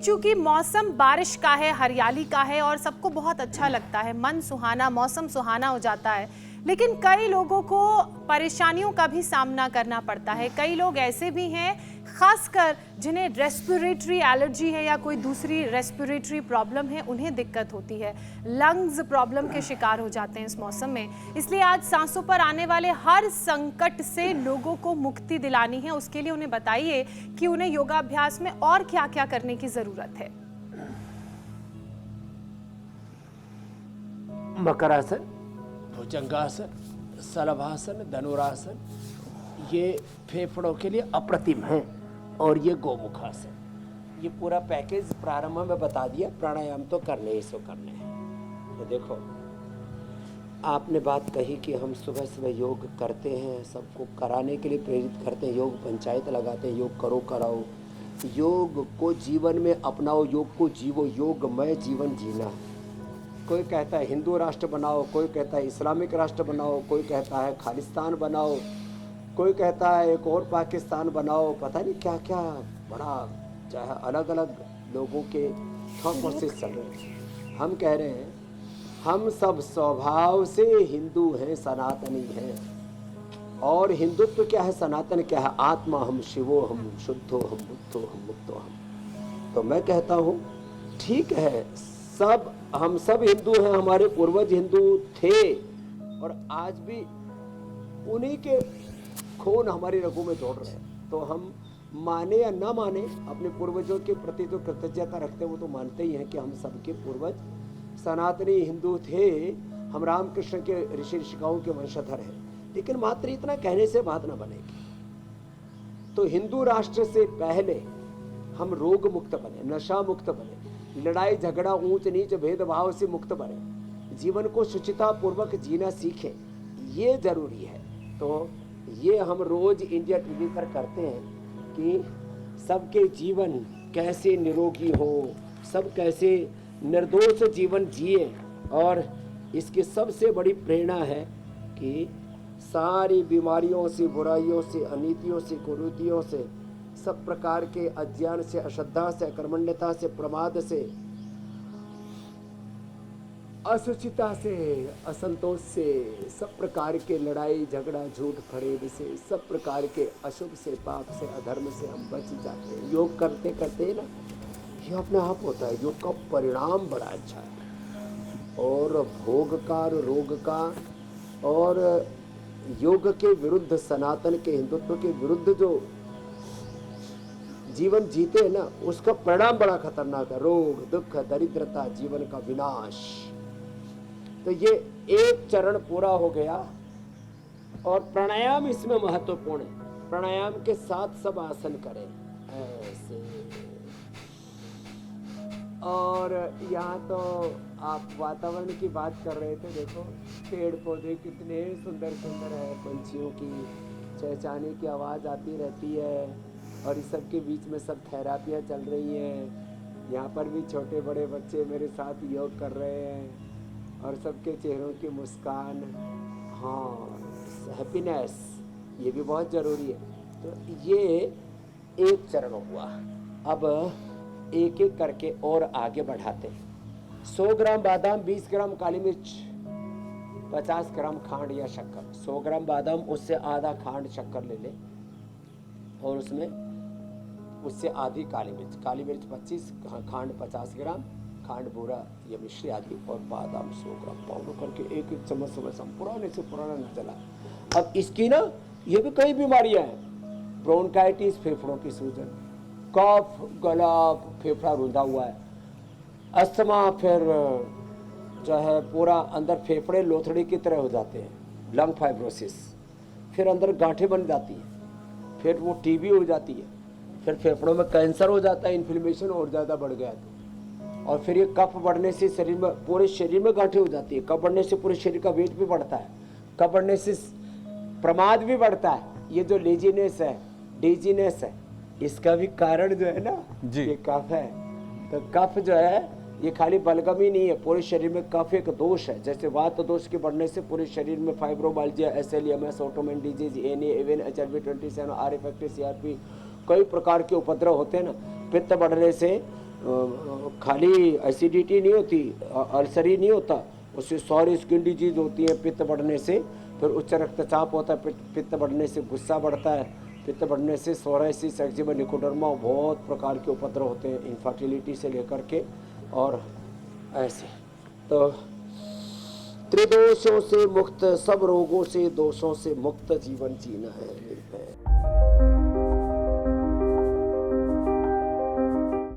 चूंकि मौसम बारिश का है, हरियाली का है और सबको बहुत अच्छा लगता है, मन सुहाना, मौसम सुहाना हो जाता है, लेकिन कई लोगों को परेशानियों का भी सामना करना पड़ता है। कई लोग ऐसे भी हैं, खासकर जिन्हें रेस्पिरेटरी एलर्जी है या कोई दूसरी रेस्पिरेटरी प्रॉब्लम है, उन्हें दिक्कत होती है, लंग्स प्रॉब्लम के शिकार हो जाते हैं इस मौसम में। इसलिए आज सांसों पर आने वाले हर संकट से लोगों को मुक्ति दिलानी है। उसके लिए उन्हें बताइए कि उन्हें योगाभ्यास में और क्या क्या करने की जरूरत है। मकरासन, भुजंगासन, शलभासन, धनुरासन, ये फेफड़ों के लिए अप्रतिम है। और ये गोमुखासन, ये पूरा पैकेज प्रारंभ में बता दिया। प्राणायाम तो करने ही सो करने हैं। तो देखो, आपने बात कही कि हम सुबह सुबह योग करते हैं, सबको कराने के लिए प्रेरित करते हैं, योग पंचायत लगाते हैं, योग करो कराओ, योग को जीवन में अपनाओ, योग को जीवो, योगमय जीवन जीना। कोई कहता है हिंदू राष्ट्र बनाओ, कोई कहता है इस्लामिक राष्ट्र बनाओ, कोई कहता है खालिस्तान बनाओ, कोई कहता है एक और पाकिस्तान बनाओ, पता नहीं क्या क्या, बड़ा चाहे अलग अलग लोगों के थॉट प्रोसेस चल रहे हैं। हम कह रहे हैं हम सब स्वभाव से हिंदू हैं, सनातनी हैं। और हिंदुत्व क्या है, सनातन क्या है, आत्मा हम शिवो हम शुद्धो हम बुद्धो हम मुक्तो हम। तो मैं कहता हूँ ठीक है, सब हम सब हिंदू हैं, हमारे पूर्वज हिंदू थे और आज भी उन्हीं के खून हमारी रगों में दौड़ रहे हैं। तो हम माने या ना माने, अपने पूर्वजों के प्रति जो कृतज्ञता रखते हैं वो तो मानते ही हैं कि हम सबके पूर्वज सनातनी हिंदू थे, हम रामकृष्ण के ऋषि ऋषिकाओं के वंशधर हैं। लेकिन मात्र इतना कहने से बात ना बनेगी। तो हिंदू राष्ट्र से पहले हम रोग मुक्त बने, नशा मुक्त बने, लड़ाई झगड़ा ऊंच नीच भेदभाव से मुक्त बने, जीवन को शुचिता पूर्वक जीना सीखें, ये जरूरी है। तो ये हम रोज इंडिया टीवी पर करते हैं कि सबके जीवन कैसे निरोगी हो, सब कैसे निर्दोष जीवन जिए। और इसकी सबसे बड़ी प्रेरणा है कि सारी बीमारियों से, बुराइयों से, अनीतियों से, कुरीतियों से, सब प्रकार के अज्ञान से, अश्रद्धा से, अकर्मण्यता से, प्रमाद से, असुचिता से, असंतोष से, सब प्रकार के लड़ाई झगड़ा झूठ फरेब से, सब प्रकार के अशुभ से, पाप से, अधर्म से हम बच जाते हैं। योग करते करते ना ये अपने आप होता है। योग का परिणाम बड़ा अच्छा है। और भोग का, रोग का, और योग के विरुद्ध, सनातन के हिंदुत्व के विरुद्ध जो जीवन जीते हैं ना, उसका परिणाम बड़ा खतरनाक है। रोग, दुख, दरिद्रता, जीवन का विनाश। तो ये एक चरण पूरा हो गया। और प्राणायाम इसमें महत्वपूर्ण है। प्राणायाम के साथ सब आसन करें ऐसे। और यहाँ तो आप वातावरण की बात कर रहे थे, देखो पेड़ पौधे कितने सुंदर सुंदर है, पंछियों की चहचहाने की आवाज़ आती रहती है। और इस सब के बीच में सब थेरापियाँ चल रही हैं। यहाँ पर भी छोटे बड़े बच्चे मेरे साथ योग कर रहे हैं और सबके चेहरों की मुस्कान, हाँ, हैप्पीनेस, ये भी बहुत ज़रूरी है। तो ये एक चरण हुआ। अब एक एक करके और आगे बढ़ाते हैं। 100 ग्राम बादाम, 20 ग्राम काली मिर्च, 50 ग्राम खांड या शक्कर। 100 ग्राम बादाम, उससे आधा खांड शक्कर ले ले और उससे आधी काली मिर्च 25, खांड 50 ग्राम, खांड बूरा या मिश्री आदि, और बादाम 100 ग्राम पाउडर करके एक एक चम्मच सुबह शाम, पुराने से पुराना न चला। अब इसकी ना ये भी कई बीमारियां हैं, ब्रोंकाइटिस, फेफड़ों की सूजन, कफ, गला, फेफड़ा रुंधा हुआ है, अस्थमा, फिर जो है पूरा अंदर फेफड़े लोथड़ी की तरह हो जाते हैं, लंग फाइब्रोसिस, फिर अंदर गांठें बन जाती हैं, फिर वो टीबी हो जाती है, फिर फेफड़ों में कैंसर हो जाता है, इन्फ्लेमेशन और ज़्यादा बढ़ गया तो। और फिर ये कफ बढ़ने से शरीर में, पूरे शरीर में गांठें हो जाती है। कफ बढ़ने से पूरे शरीर का वेट भी बढ़ता है, कफ बढ़ने से प्रमाद भी बढ़ता है। ये जो लेजीनेस है, डेजीनेस है, इसका भी कारण जो है ना ये कफ है। तो कफ जो है ये खाली बलगम ही नहीं है, पूरे शरीर में कफ एक दोष है। जैसे वात दोष के बढ़ने से पूरे शरीर में फाइब्रोमाइल्जिया, SLEMS, ऑटोमेन डिजीज, एने, एवन, HRV27, RF, CRP, कई प्रकार के उपद्रव होते हैं ना। पित्त बढ़ने से खाली एसिडिटी नहीं होती, अल्सर ही नहीं होता, उससे सारी स्किन डिजीज होती है पित्त बढ़ने से। फिर उच्च रक्तचाप होता है, पित्त बढ़ने से गुस्सा बढ़ता है, पित्त बढ़ने से सोराइसिस, एक्जिमा, निकोडर्मा, बहुत प्रकार के उपद्रव होते हैं, इनफर्टिलिटी से लेकर के और ऐसे। तो त्रिदोषों से मुक्त, सब रोगों से, दोषों से मुक्त जीवन जीना है।